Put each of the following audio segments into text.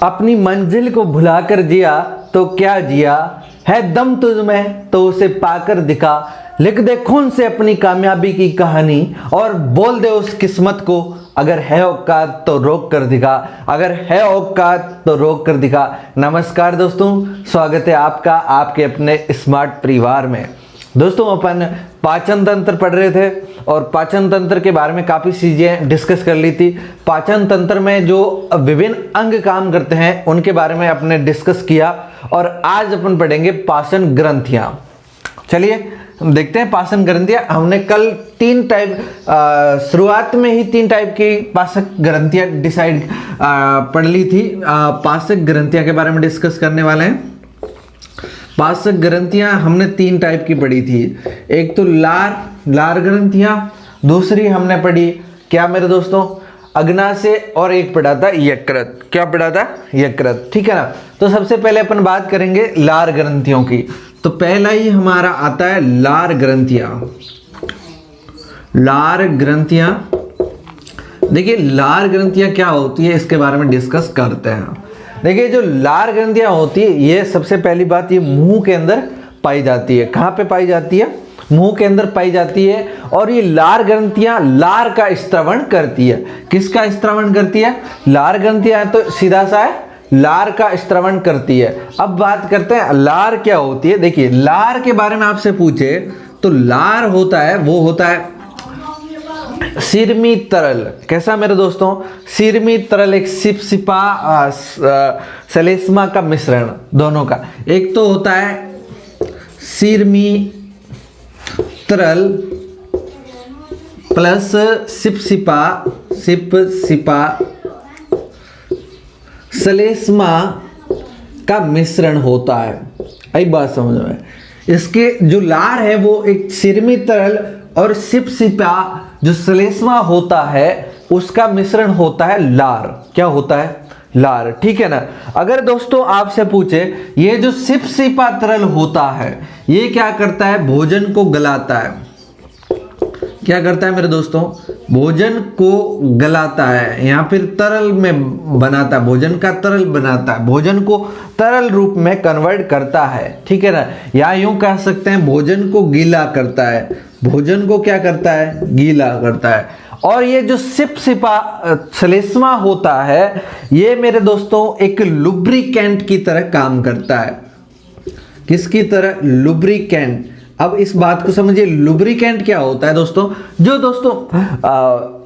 अपनी मंजिल को भुलाकर जिया तो क्या जिया, है दम तुझ में तो उसे पाकर दिखा। लिख दे खून से अपनी कामयाबी की कहानी और बोल दे उस किस्मत को, अगर है औकात तो रोक कर दिखा, अगर है औकात तो रोक कर दिखा। नमस्कार दोस्तों, स्वागत है आपका आपके अपने स्मार्ट परिवार में। दोस्तों, अपन पाचन तंत्र पढ़ रहे थे और पाचन तंत्र के बारे में काफ़ी चीज़ें डिस्कस कर ली थी। पाचन तंत्र में जो विभिन्न अंग काम करते हैं उनके बारे में अपने डिस्कस किया और आज अपन पढ़ेंगे पाचन ग्रंथियाँ। चलिए हम देखते हैं पाचन ग्रंथियाँ। हमने कल तीन टाइप शुरुआत में ही तीन टाइप की पाचक ग्रंथियाँ पढ़ ली थी। पाचक ग्रंथियाँ के बारे में डिस्कस करने वाले हैं। पाचक ग्रंथियां हमने तीन टाइप की पढ़ी थी। एक तो लार ग्रंथियां, दूसरी हमने पढ़ी क्या मेरे दोस्तों, अग्नाशय, और एक पढ़ा था यकृत। क्या पढ़ा था? यकृत। ठीक है ना। तो सबसे पहले अपन बात करेंगे लार ग्रंथियों की। तो पहला ही हमारा आता है लार ग्रंथियां। लार ग्रंथियां, देखिए लार ग्रंथियां क्या होती है इसके बारे में डिस्कस करते हैं। देखिए जो लार ग्रंथियां होती है, ये सबसे पहली बात ये मुंह के अंदर पाई जाती है। कहाँ पे पाई जाती है? मुंह के अंदर पाई जाती है। और ये लार ग्रंथियां लार का स्त्रवण करती है। किसका स्त्रवण करती है? लार ग्रंथियां तो सीधा सा है, लार का स्त्रवण करती है। अब बात करते हैं लार क्या होती है। देखिए लार के बारे में आपसे पूछे तो लार होता है, वो होता है सिरमी तरल। कैसा मेरे दोस्तों? सिरमी तरल, एक सिपसिपा सलेस्मा का मिश्रण दोनों का। एक तो होता है सिरमी तरल प्लस सिपसिपा सलेस्मा का मिश्रण होता है। आई बात समझ में? इसके जो लार है वो एक सिरमी तरल और सिपसिपा जो सलेस्मा होता है उसका मिश्रण होता है लार। क्या होता है? लार। ठीक है ना। अगर दोस्तों आपसे पूछे ये जो सिपसिपा तरल होता है ये क्या करता है? भोजन को गलाता है। क्या करता है मेरे दोस्तों? भोजन को गलाता है या फिर तरल में बनाता है, भोजन का तरल बनाता है, भोजन को तरल रूप में कन्वर्ट करता है। ठीक है ना। या यूं कह सकते हैं भोजन को गीला करता है। भोजन को क्या करता है? गीला करता है। और ये जो सिपसिपा सलेस्मा होता है ये मेरे दोस्तों एक लुब्रिकेंट की तरह काम करता है। किसकी तरह? लुब्रिकेंट। अब इस बात को समझिए, लुब्रिकेंट क्या होता है दोस्तों? जो दोस्तों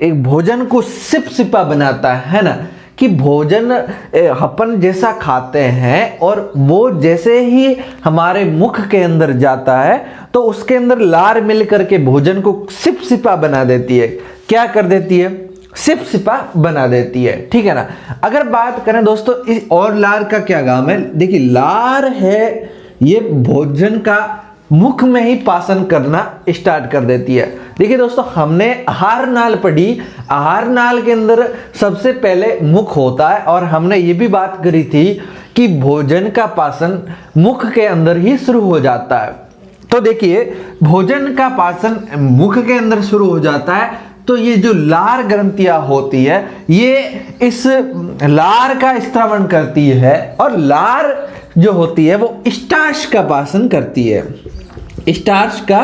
एक भोजन को सिपसिपा बनाता है ना, कि भोजन अपन जैसा खाते हैं और वो जैसे ही हमारे मुख के अंदर जाता है तो उसके अंदर लार मिल करके भोजन को सिपसिपा बना देती है। क्या कर देती है? सिपसिपा बना देती है। ठीक है ना। अगर बात करें दोस्तों इस और लार का क्या काम है, देखिए लार है ये भोजन का मुख में ही पाचन करना स्टार्ट कर देती है। देखिए दोस्तों हमने आहार नाल पढ़ी, आहार नाल के अंदर सबसे पहले मुख होता है और हमने ये भी बात करी थी कि भोजन का पाचन मुख के अंदर ही शुरू हो जाता है। तो देखिए भोजन का पाचन मुख के अंदर शुरू हो जाता है तो ये जो लार ग्रंथियां होती है ये इस लार का स्त्रवण करती है और लार जो होती है वो स्टार्च का पाचन करती है। स्टार्च का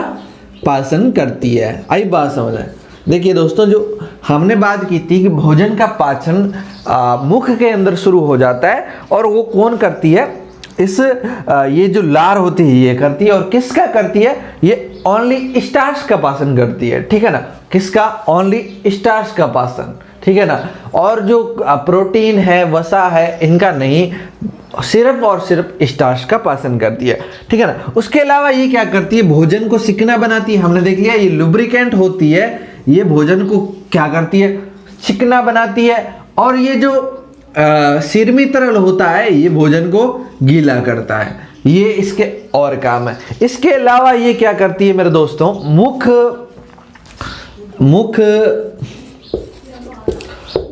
पाचन करती है। आई बात समझ आए? देखिए दोस्तों जो हमने बात की थी कि भोजन का पाचन मुख के अंदर शुरू हो जाता है और वो कौन करती है? ये जो लार होती है ये करती है। और किसका करती है? ये ओनली स्टार्च का पाचन करती है। ठीक है ना। किसका? ओनली स्टार्च का पाचन। ठीक है ना। और जो प्रोटीन है, वसा है, इनका नहीं, सिर्फ और सिर्फ स्टार्च का पाचन करती है। ठीक है ना। उसके अलावा ये क्या करती है? भोजन को चिकना बनाती है। हमने देख लिया ये लुब्रिकेंट होती है, ये भोजन को क्या करती है? चिकना बनाती है। और ये जो सिरमी तरल होता है ये भोजन को गीला करता है। ये इसके और काम है। इसके अलावा ये क्या करती है मेरे दोस्तों? मुख,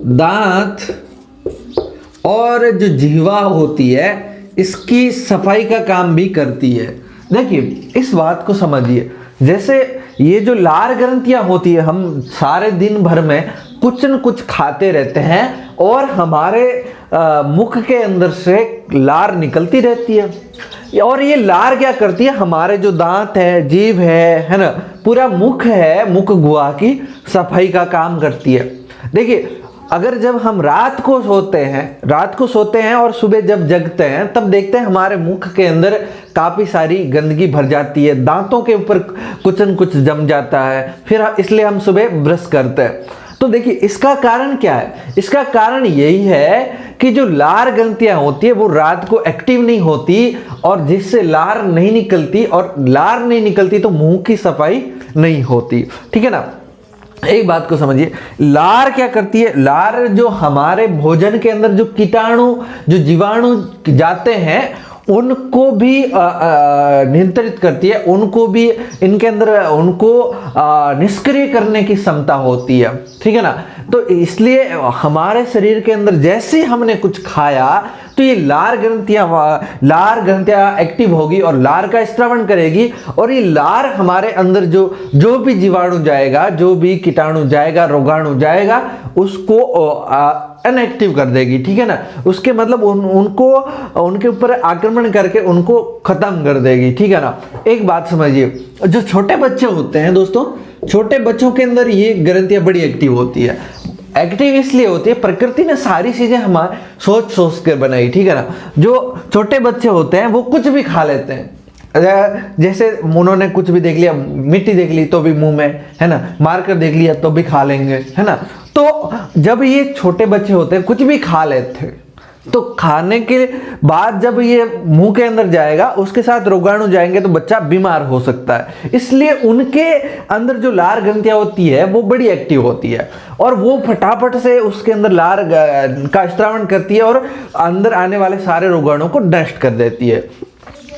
दांत और जो जिह्वा होती है इसकी सफाई का काम भी करती है। देखिए इस बात को समझिए, जैसे ये जो लार ग्रंथियां होती है हम सारे दिन भर में कुछ न कुछ खाते रहते हैं और हमारे मुख के अंदर से लार निकलती रहती है। और ये लार क्या करती है, हमारे जो दांत है, जीभ है ना, पूरा मुख है, मुख गुहा की सफाई का काम करती है। देखिए, अगर जब हम रात को सोते हैं और सुबह जब जगते हैं तब देखते हैं हमारे मुख के अंदर काफ़ी सारी गंदगी भर जाती है, दांतों के ऊपर कुछ न कुछ जम जाता है, फिर इसलिए हम सुबह ब्रश करते हैं। तो देखिए, इसका कारण क्या है? इसका कारण यही है कि जो लार ग्रंथियां होती है वो रात को एक्टिव नहीं होती, और जिससे लार नहीं निकलती, और लार नहीं निकलती तो मुंह की सफाई नहीं होती। ठीक है ना। एक बात को समझिए, लार क्या करती है? लार जो हमारे भोजन के अंदर जो कीटाणु, जो जीवाणु जाते हैं उनको भी नियंत्रित करती है, उनको भी इनके अंदर उनको निष्क्रिय करने की क्षमता होती है। ठीक है ना। तो इसलिए हमारे शरीर के अंदर जैसे हमने कुछ खाया तो ये लार ग्रंथियां एक्टिव होगी और लार का स्त्रावण करेगी, और ये लार हमारे अंदर जो भी जीवाणु जाएगा, जो भी कीटाणु जाएगा, रोगाणु जाएगा, उसको अनएक्टिव कर देगी। ठीक है ना। उसके मतलब उनको उनके ऊपर आक्रमण करके उनको खत्म कर देगी। ठीक है ना। एक बात समझिए, जो छोटे बच्चे होते हैं दोस्तों, छोटे बच्चों के अंदर ये ग्रंथियां बड़ी एक्टिव होती है। एक्टिव इसलिए होती है, प्रकृति ने सारी चीजें हमारे सोच कर बनाई। ठीक है ना। जो छोटे बच्चे होते हैं वो कुछ भी खा लेते हैं, जैसे उन्होंने कुछ भी देख लिया, मिट्टी देख ली तो भी मुंह में, है ना, मारकर देख लिया तो भी खा लेंगे, है ना। तो जब ये छोटे बच्चे होते हैं कुछ भी खा लेते हैं, तो खाने के बाद जब ये मुंह के अंदर जाएगा उसके साथ रोगाणु जाएंगे तो बच्चा बीमार हो सकता है। इसलिए उनके अंदर जो लार ग्रंथियां होती है वो बड़ी एक्टिव होती है, और वो फटाफट से उसके अंदर लार का स्त्रावण करती है और अंदर आने वाले सारे रोगाणुओं को नष्ट कर देती है।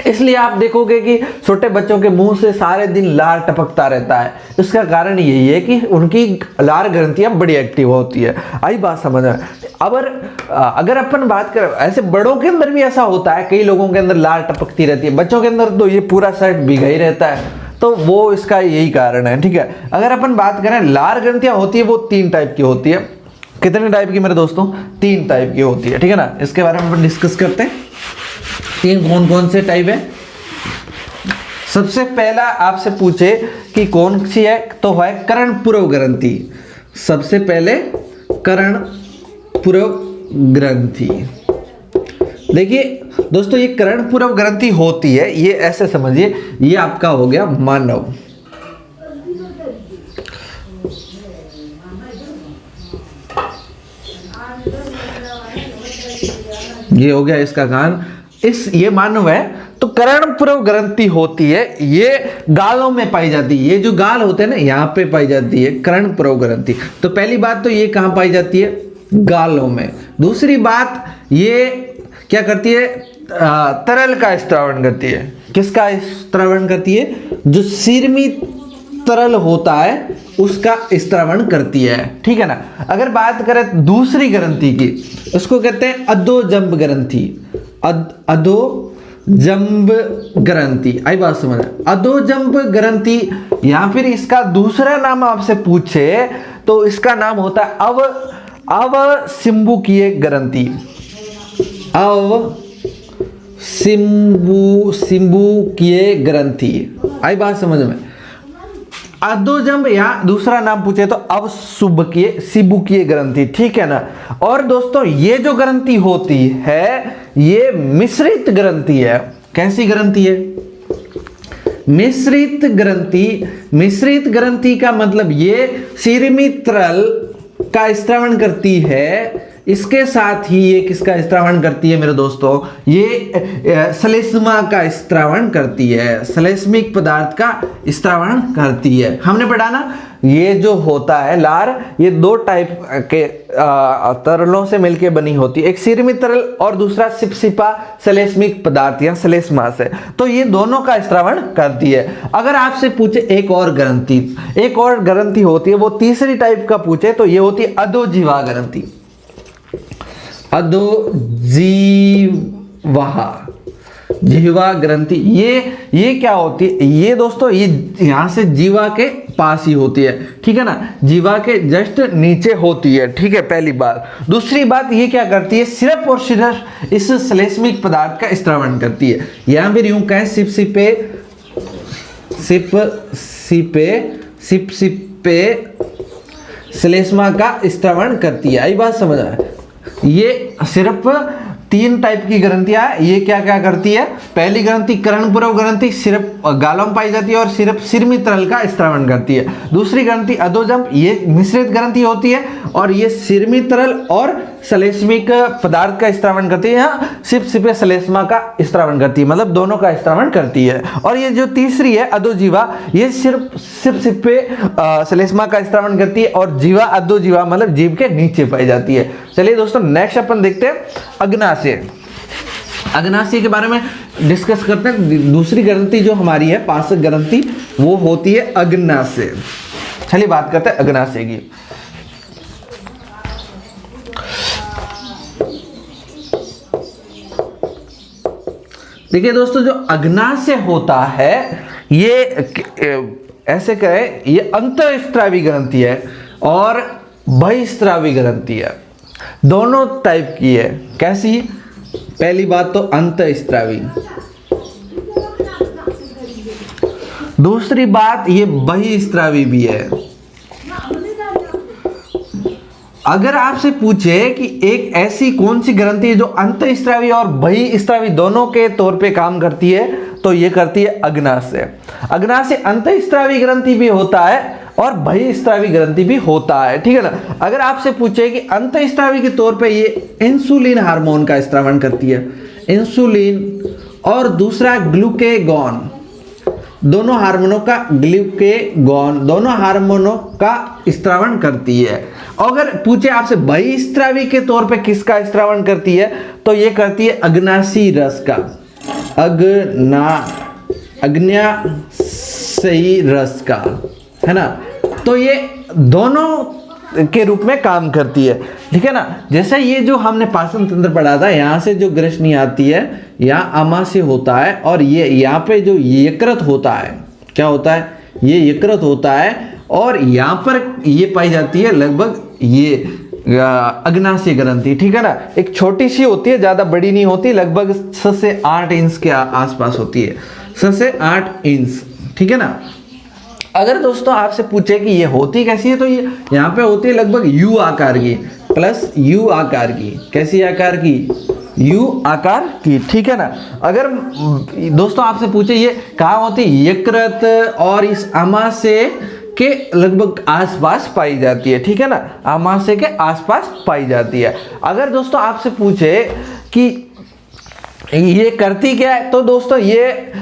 इसलिए आप देखोगे कि छोटे बच्चों के मुंह से सारे दिन लार टपकता रहता है। इसका कारण यही है कि उनकी लार ग्रंथियां बड़ी एक्टिव होती है। आई बात समझ में? अगर अपन बात करें, ऐसे बड़ों के अंदर भी ऐसा होता है, कई लोगों के अंदर लार टपकती रहती है, बच्चों के अंदर तो ये पूरा शर्ट भीगा ही रहता है, तो वो इसका यही कारण है। ठीक है। अगर अपन बात करें, लार ग्रंथियां होती है वो 3 टाइप की होती है। कितने टाइप की मेरे दोस्तों? 3 टाइप की होती है। ठीक है ना। इसके बारे में अपन डिस्कस करते हैं। 3 कौन कौन से टाइप है? सबसे पहला आपसे पूछे कि कौन सी है, तो है कर्णपुरव ग्रंथि। सबसे पहले कर्णपुरव ग्रंथि। देखिए दोस्तों, ये कर्णपुरव ग्रंथि होती है, ये ऐसे समझिए, ये आपका हो गया मानव, ये हो गया इसका कान, ये मानव है। तो कर्णपुरव ग्रंथि होती है, ये गालों में पाई जाती है। ये जो गाल होते हैं ना, यहाँ पे पाई जाती है कर्णपुरव ग्रंथि। तो पहली बात तो ये कहाँ पाई जाती है? गालों में। दूसरी बात, ये क्या करती है? तरल का स्त्रावण करती है। किसका स्त्रावण करती है? जो सीरमी तरल होता है उसका स्त्रावण करती है। ठीक है ना। अगर बात करें दूसरी ग्रंथि की, उसको कहते हैं अधोजंब ग्रंथि। अधोजंब ग्रंथि। आई बात समझ? अधोजंब ग्रंथि, या फिर इसका दूसरा नाम आपसे पूछे तो इसका नाम होता है अवसिम्बुकीय ग्रंथि। अवसिम्बुकीय ग्रंथि। आई बात समझ में? अधोजंब या दूसरा नाम पूछे तो अवसुबकीय ग्रंथि। ठीक है ना। और दोस्तों, ये जो ग्रंथि होती है ये मिश्रित ग्रंथि है। कैसी ग्रंथि है? मिश्रित ग्रंथि। मिश्रित ग्रंथि का मतलब ये सीरमी तरल का स्त्रावण करती है, इसके साथ ही ये किसका स्त्रावण करती है मेरे दोस्तों? ये श्लेष्मा का स्त्रावण करती है, श्लेष्मिक पदार्थ का स्त्रावण करती है। हमने पढ़ा ना, ये जो होता है लार, ये 2 टाइप के तरलों से मिलकर बनी होती है, एक सीरमी तरल और दूसरा सिपसिपा श्लेष्मिक पदार्थ या श्लेष्मा से। तो ये दोनों का स्त्रावण करती है। अगर आपसे पूछे एक और ग्रंथि होती है, वो तीसरी टाइप का पूछे तो ये होती है अधोजीवा ग्रंथि। अधोजीवा जिह्वा ग्रंथि, ये क्या होती है? ये दोस्तों ये यहाँ से जीवा के पास ही होती है, ठीक है ना, जीवा के जस्ट नीचे होती है, ठीक है, पहली बात। दूसरी बात ये क्या करती है? सिर्फ और सिर्फ इस श्लेष्मिक पदार्थ का स्त्रावण करती है, या फिर यूं कहें सिप-सिपे श्लेष्मा का स्त्रावण करती है। आई बात समझ आए? ये सिर्फ 3 टाइप की ग्रंथियां हैं। ये क्या क्या करती है? पहली ग्रंथि करणपूर्व ग्रंथि सिर्फ गालों में पाई जाती है और सिर्फ सिरमी तरल का स्त्रावण करती है। दूसरी ग्रंथि अधोजम, ये मिश्रित ग्रंथि होती है और ये सिरमी तरल और श्लेष्मिक पदार्थ का स्त्रावण करती है। यहाँ सिप-सिपे श्लेष्मा का स्त्रावण करती है, मतलब दोनों का स्त्रावण करती है। और ये जो तीसरी है अधोजीवा, ये सिर्फ सिप-सिपे श्लेष्मा का स्त्रावण करती है और जीवा अधोजीवा मतलब जीभ के नीचे पाई जाती है। चलिए दोस्तों नेक्स्ट अपन देखते हैं अग्नाशय। अग्नाशय के बारे में डिस्कस करते हैं। दूसरी ग्रंथि जो हमारी है पार्श्व ग्रंथि, वो होती है अग्नाशय। चलिए बात करते हैं अग्नाशय की। देखिए दोस्तों, जो अग्नाशय होता है ये ऐसे कहे, ये अंतःस्रावी ग्रंथि है और बहिस्रावी ग्रंथि है, दोनों टाइप की है। कैसी? पहली बात तो अंतःस्रावी, दूसरी बात ये बहिस्रावी भी है। अगर आपसे पूछे कि एक ऐसी कौन सी ग्रंथि है जो अंतःस्रावी और बहिस्रावी दोनों के तौर पे काम करती है, तो ये करती है अग्नाशय। अग्नाशय अंतःस्रावी ग्रंथि भी होता है और बहिस्रावी ग्रंथि भी होता है, ठीक है ना। अगर आपसे पूछे कि अंतःस्रावी के तौर पे ये इंसुलिन हार्मोन का स्त्रावण करती है, इंसुलिन, और दूसरा ग्लूकेगॉन, दोनों हार्मोनों का ग्लूकेगॉन, दोनों हार्मोनों का स्त्रावण करती है। अगर पूछे आपसे बहिस्रावी के तौर पे किसका स्त्रावण करती है, तो ये करती है अग्नाशयी रस का, अग्नाशयी रस का, है ना। तो ये दोनों के रूप में काम करती है, ठीक है ना। जैसे ये जो हमने पाचन तंत्र पढ़ा था, यहाँ से जो ग्रसनी आती है, यहाँ आमाशय होता है और ये यहाँ पे जो यकृत होता है, क्या होता है? ये यकृत होता है और यहाँ पर ये पाई जाती है लगभग ये अग्नाशय ग्रंथि, ठीक है ना। एक छोटी सी होती है, ज्यादा बड़ी नहीं होती, लगभग 6 से 8 इंच के आसपास होती है, 6 से 8 इंच, ठीक है ना। अगर दोस्तों आपसे पूछे कि ये होती कैसी है, तो ये यहाँ पे होती है लगभग यू आकार की, प्लस यू आकार की। कैसी आकार की? यू आकार की, ठीक है ना। अगर दोस्तों आपसे पूछे ये कहाँ होती है, यकृत और इस आमाशय के लगभग आसपास पाई जाती है, ठीक है ना, आमाशय के आसपास पाई जाती है। अगर दोस्तों आपसे पूछे कि ये करती क्या है, तो दोस्तों ये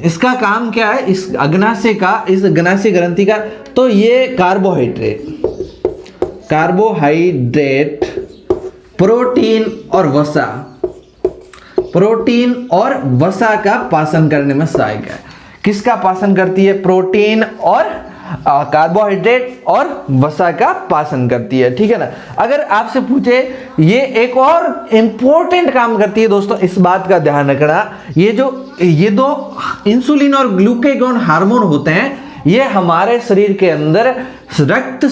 इसका काम क्या है, इस अग्नाशय का, इस अग्नाशय ग्रंथि का, तो ये कार्बोहाइड्रेट, प्रोटीन और वसा का पाचन करने में सहायक है। किसका पाचन करती है? प्रोटीन और कार्बोहाइड्रेट और वसा का पाचन करती है, ठीक है ना। अगर आपसे पूछे, ये एक और इंपॉर्टेंट काम करती है दोस्तों, इस बात का ध्यान रखना, ये दो इंसुलिन और ग्लूकेगॉन हार्मोन होते हैं, ये हमारे शरीर के अंदर रक्त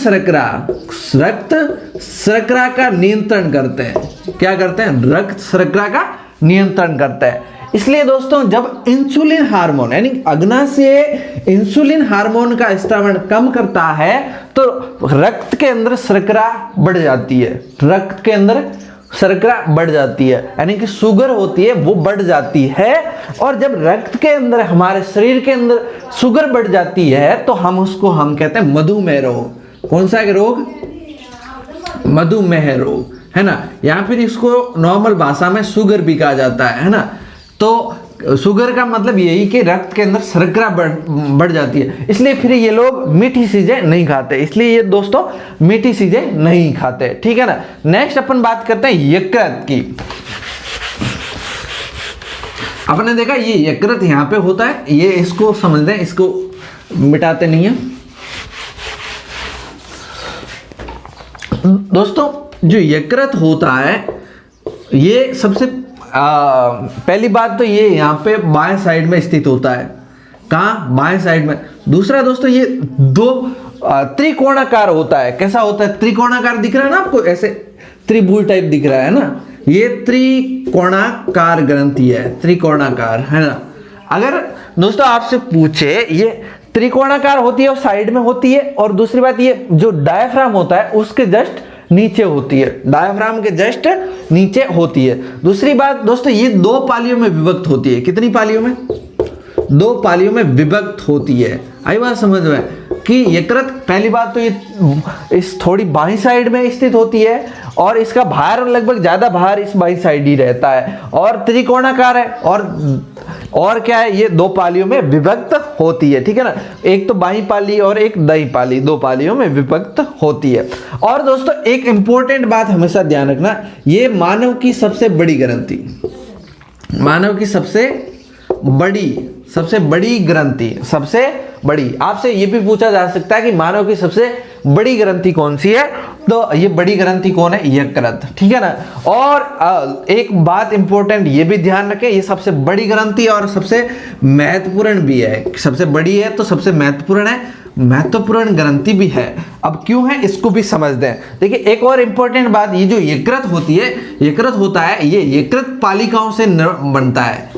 शर्करा का नियंत्रण करते हैं। क्या करते हैं? रक्त शर्करा का नियंत्रण करते हैं। इसलिए दोस्तों जब इंसुलिन हार्मोन यानी अग्नाशय इंसुलिन हार्मोन का स्त्रावण कम करता है, तो रक्त के अंदर शर्करा बढ़ जाती है, रक्त के अंदर शर्करा बढ़ जाती है, यानी कि शुगर होती है वो बढ़ जाती है। और जब रक्त के अंदर, हमारे शरीर के अंदर शुगर बढ़ जाती है, तो हम कहते हैं मधुमेह रोग। कौन सा रोग? मधुमेह रोग, है ना। या फिर इसको नॉर्मल भाषा में शुगर भी कहा जाता है ना। तो शुगर का मतलब यही कि रक्त के अंदर शर्करा बढ़ जाती है, इसलिए फिर ये लोग मीठी चीजें नहीं खाते, इसलिए ये दोस्तों मीठी चीजें नहीं खाते, ठीक है ना। नेक्स्ट अपन बात करते हैं यकृत की। आपने देखा ये यकृत यहाँ पे होता है, ये इसको समझते हैं, इसको मिटाते नहीं है दोस्तों। जो यकृत होता है, ये सबसे पहली बात तो ये यहाँ पे बाएं साइड में स्थित होता है। कहाँ? बाएं साइड में। दूसरा दोस्तों ये दो त्रिकोणाकार होता है। कैसा होता है? त्रिकोणाकार दिख रहा है ना आपको, ऐसे त्रिभुज टाइप दिख रहा है ना, ये त्रिकोणाकार ग्रंथि है, त्रिकोणाकार है ना। अगर दोस्तों आपसे पूछे ये त्रिकोणाकार होती है और साइड में होती है, और दूसरी बात ये जो डायफ्राम होता है उसके जस्ट नीचे होती है, डायफ्राम के जस्ट नीचे होती है। दूसरी बात दोस्तों ये दो पालियों में विभक्त होती है। कितनी पालियों में? दो पालियों में विभक्त होती है। आई बात समझ में कि यकृत, पहली बात तो ये इस थोड़ी बाईं साइड में स्थित होती है और इसका भार लगभग ज्यादा भार इस बाईं साइड ही रहता है, और त्रिकोणाकार है, और क्या है, ये दो पालियों में विभक्त होती है। ठीक है ना, एक तो बाईं पाली और एक दाईं पाली, दो पालियों में विभक्त होती है। और दोस्तों एक इंपॉर्टेंट बात हमेशा ध्यान रखना, ये मानव की सबसे बड़ी ग्रंथि, मानव की सबसे बड़ी ग्रंथि, सबसे बड़ी। आपसे ये भी पूछा जा सकता है कि मानव की सबसे बड़ी ग्रंथि कौन सी है, तो ये बड़ी ग्रंथि कौन है? यकृत। ठीक है ना। और एक बात इंपॉर्टेंट ये भी ध्यान रखें, ये सबसे बड़ी ग्रंथि और सबसे महत्वपूर्ण भी है। सबसे बड़ी है तो सबसे महत्वपूर्ण है, महत्वपूर्ण ग्रंथि भी है। अब क्यों है इसको भी समझ दें। देखिए एक और इंपॉर्टेंट बात, ये जो यकृत होती है, यकृत होता है, ये यकृत पालिकाओं से बनता है।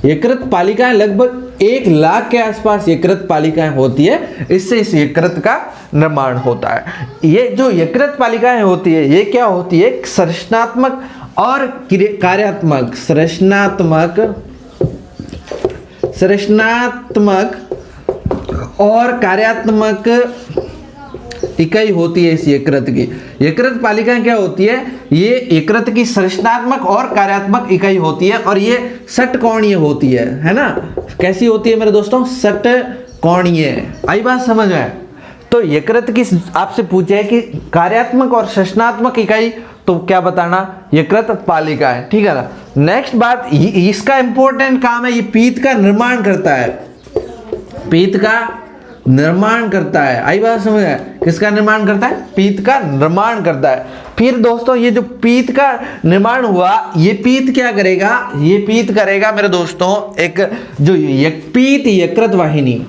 यकृत पालिकाएं लगभग 1 लाख के आसपास यकृत पालिकाएं होती है, इससे इस यकृत का निर्माण होता है। ये जो यकृत पालिकाएं होती है ये क्या होती है? संरचनात्मक और कार्यात्मक, संरचनात्मक और कार्यात्मक इकाई होती है इस यकृत की। यकृत पालिकाएं क्या होती है? ये यकृत की संरचनात्मक और कार्यात्मक इकाई होती है, और ये षटकोणीय होती है ना। कैसी होती है मेरे दोस्तों? षटकोणीय। आई बात समझ में? तो यकृत की आपसे पूछे कि कार्यात्मक और संरचनात्मक इकाई, तो क्या बताना? यकृत पालिकाएं। ठीक है ना। नेक्स्ट बात, इसका इंपॉर्टेंट काम है, ये पीत का निर्माण करता है, पीत का निर्माण करता है। आई बात समझ है? किसका निर्माण करता है? पीत का निर्माण करता है। फिर दोस्तों ये जो पीत का निर्माण हुआ, ये पीत क्या करेगा? ये पीत करेगा मेरे दोस्तों एक जो पीत यकृत वाहिनी,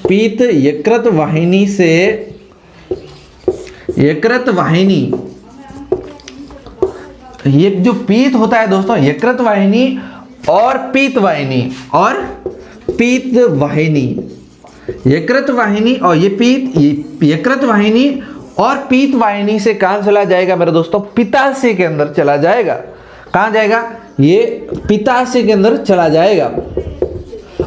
पीत यकृत वाहिनी से, यकृत वाहिनी, ये जो पीत होता है दोस्तों, यकृत वाहिनी और पीत वाहिनी, और पीत वाहिनी, यकृत वाहिनी और ये पीत, यकृत वाहिनी और पीत वाहिनी से कहां चला जाएगा मेरे दोस्तों? पित्ताशय के अंदर चला जाएगा। कहां जाएगा? ये पित्ताशय के अंदर चला जाएगा।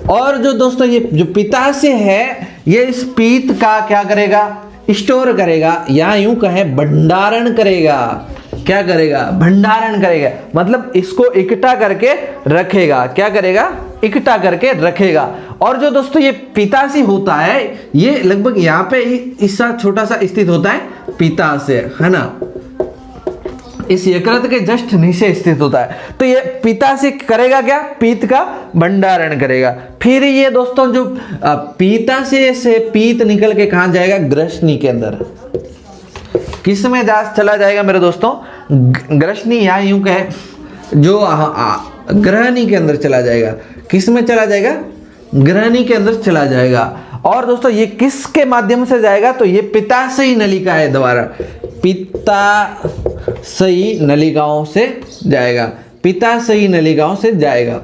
और जो दोस्तों ये जो पित्ताशय है, ये इस पीत का क्या करेगा? स्टोर करेगा, या यूं कहें भंडारण करेगा। क्या करेगा? भंडारण करेगा, मतलब इसको इकट्ठा करके रखेगा। क्या करेगा? इकट्ठा करके रखेगा। और जो दोस्तों ये पित्ताशय होता है, ये लगभग यहाँ पे इसका छोटा सा स्थित होता है पित्ताशय, है ना, इस यकृत के जस्ट नीचे स्थित होता है। तो ये पित्ताशय करेगा क्या? पीत का भंडारण करेगा। फिर ये दोस्तों जो पित्ताशय से पीत निकल के कहां जाएगा? ग्रसनी के अंदर। किस में चला जाएगा मेरे दोस्तों? ग्रसनी, या यूं कहे जो ग्रहणी के अंदर चला जाएगा। किस में चला जाएगा? ग्रहणी के अंदर चला जाएगा। और दोस्तों ये किसके माध्यम से जाएगा? तो ये पित्ताशयी नलिका है द्वारा, पित्ताशयी नलिकाओं से जाएगा, पित्ताशयी नलिकाओं से जाएगा।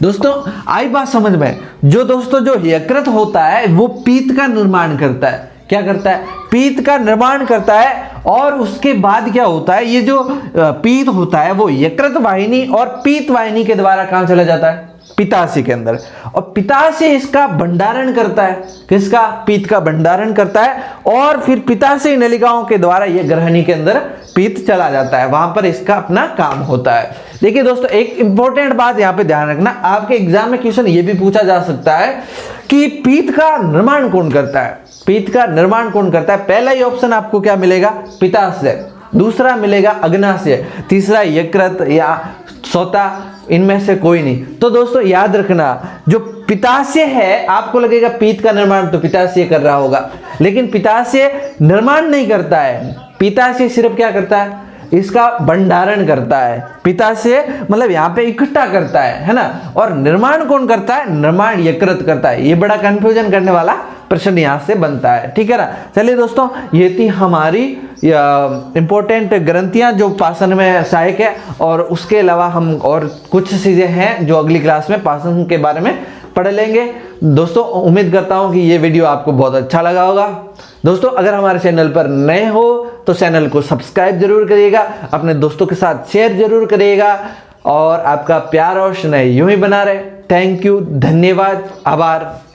दोस्तों आई बात समझ में? जो दोस्तों जो यकृत होता है वो पीत का निर्माण करता है। क्या करता है? पीत का निर्माण करता है। और उसके बाद क्या होता है? ये जो पीत होता है वो यकृत वाहिनी और पीत वाहिनी के द्वारा कहां चला जाता है? पित्ताशय के अंदर। और पित्ताशय इसका भंडारण करता है। किसका? पीत का भंडारण करता है। और फिर पित्ताशयी नलिकाओं के द्वारा ये ग्रहणी के अंदर पीत चला जाता है, वहां पर इसका अपना काम होता है। देखिए दोस्तों एक इंपॉर्टेंट बात यहाँ पे ध्यान रखना, आपके एग्जाम में क्वेश्चन ये भी पूछा जा सकता है कि पीत का निर्माण कौन करता है? पीत का निर्माण कौन करता है? पहला ही ऑप्शन आपको क्या मिलेगा? पित्ताशय। दूसरा मिलेगा अग्नाशय, तीसरा यकृत या सोता, इनमें से कोई नहीं। तो दोस्तों याद रखना, जो पित्ताशय है, आपको लगेगा पीत का निर्माण तो पित्ताशय कर रहा होगा, लेकिन पित्ताशय निर्माण नहीं करता है। पित्ताशय सिर्फ क्या करता है, इसका भंडारण करता है, पित्ताशय मतलब यहाँ पे इकट्ठा करता है ना। और निर्माण कौन करता है, निर्माण यकृत करता है। ये बड़ा कंफ्यूजन करने वाला प्रश्न यहाँ से बनता है, ठीक है ना। चलिए दोस्तों, ये थी हमारी इंपॉर्टेंट ग्रंथियां जो पाचन में सहायक है, और उसके अलावा हम और कुछ चीजें हैं जो अगली क्लास में पाचन के बारे में पढ़ लेंगे। दोस्तों उम्मीद करता हूं कि ये वीडियो आपको बहुत अच्छा लगा होगा। दोस्तों अगर हमारे चैनल पर नए हो तो चैनल को सब्सक्राइब जरूर करिएगा, अपने दोस्तों के साथ शेयर जरूर करिएगा, और आपका प्यार और स्नेह यूं ही बना रहे। थैंक यू, धन्यवाद, आभार।